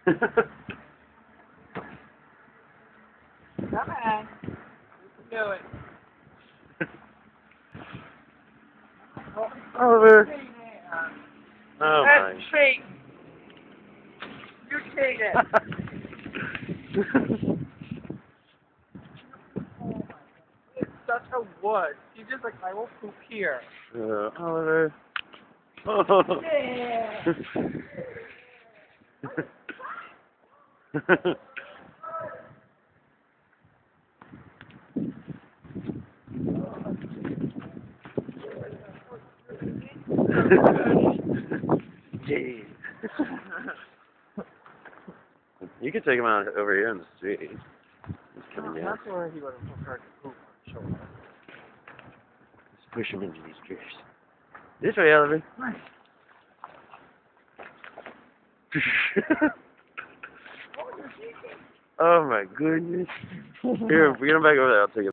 Come on. You can do it. Oliver. Hey there. Oh That's my. cheating. You cheated. It's such a wood. He's just like, I will poop here. Oliver. Oh. Yeah. Jeez. You could take him out over here in the street. He's coming down. That's where he would have preferred to poop, I'm sure. Let's push him into these chairs. This way, Oliver. Oh my goodness. Here, get him back over there. I'll take it.